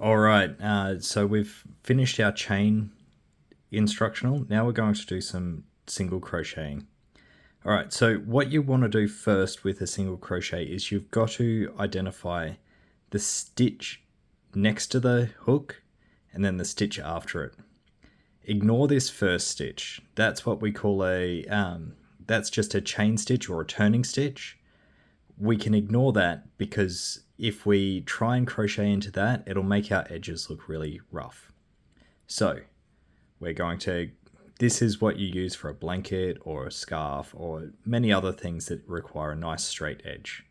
All right, so we've finished our chain instructional. Now we're going to do some single crocheting. All right, so what you want to do first with a single crochet is you've got to identify the stitch next to the hook and then the stitch after it. Ignore this first stitch. That's what we call that's just a chain stitch or a turning stitch. We can ignore that because if we try and crochet into that, it'll make our edges look really rough. So we're going to, this is what you use for a blanket or a scarf or many other things that require a nice straight edge.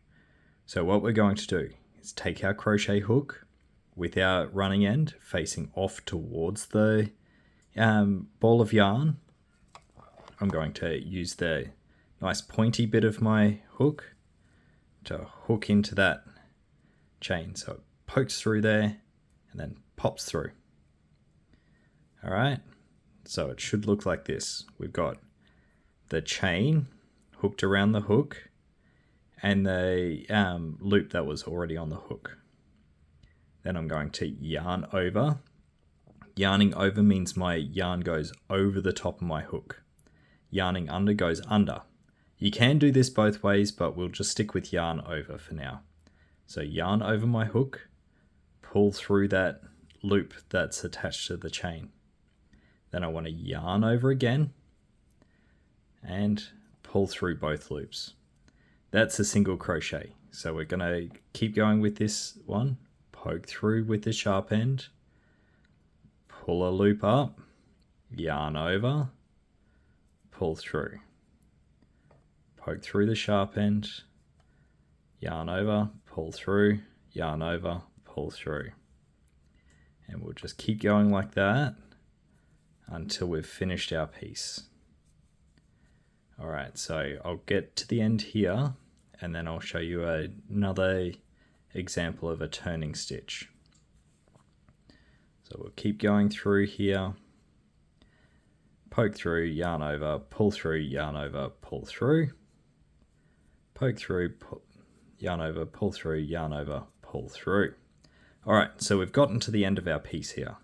So what we're going to do is take our crochet hook with our running end facing off towards the ball of yarn. I'm going to use the nice pointy bit of my hook to hook into that chain. So it pokes through there and then pops through. All right, so it should look like this. We've got the chain hooked around the hook and the loop that was already on the hook. Then I'm going to yarn over. Yarning over means my yarn goes over the top of my hook. Yarning under goes under. You can do this both ways, but we'll just stick with yarn over for now. So yarn over my hook, pull through that loop that's attached to the chain. Then I want to yarn over again and pull through both loops. That's a single crochet. So we're going to keep going with this one. Poke through with the sharp end, pull a loop up, yarn over, pull through. Poke through the sharp end, yarn over, pull through, yarn over, pull through. And we'll just keep going like that until we've finished our piece. All right, so I'll get to the end here and then I'll show you another example of a turning stitch. So we'll keep going through here, poke through, yarn over, pull through, yarn over, pull through, poke through, yarn over, pull through, yarn over, pull through. All right, so we've gotten to the end of our piece here.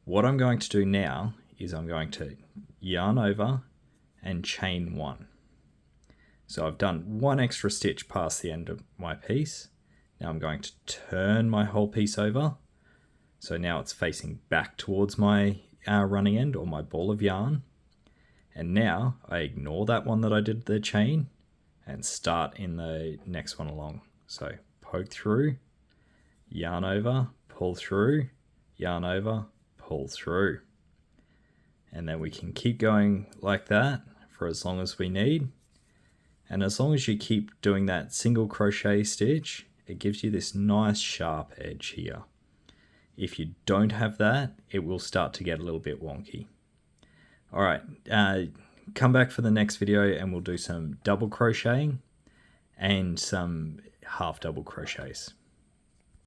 What I'm going to do now is I'm going to yarn over and chain one. So I've done one extra stitch past the end of my piece. Now I'm going to turn my whole piece over. So now it's facing back towards my running end or my ball of yarn. And now I ignore that one that I did the chain and start in the next one along. So poke through, yarn over, pull through, yarn over, pull through. And then we can keep going like that for as long as we need. And as long as you keep doing that single crochet stitch, it gives you this nice sharp edge here. If you don't have that, it will start to get a little bit wonky. All right, come back for the next video and we'll do some double crocheting and some half double crochets.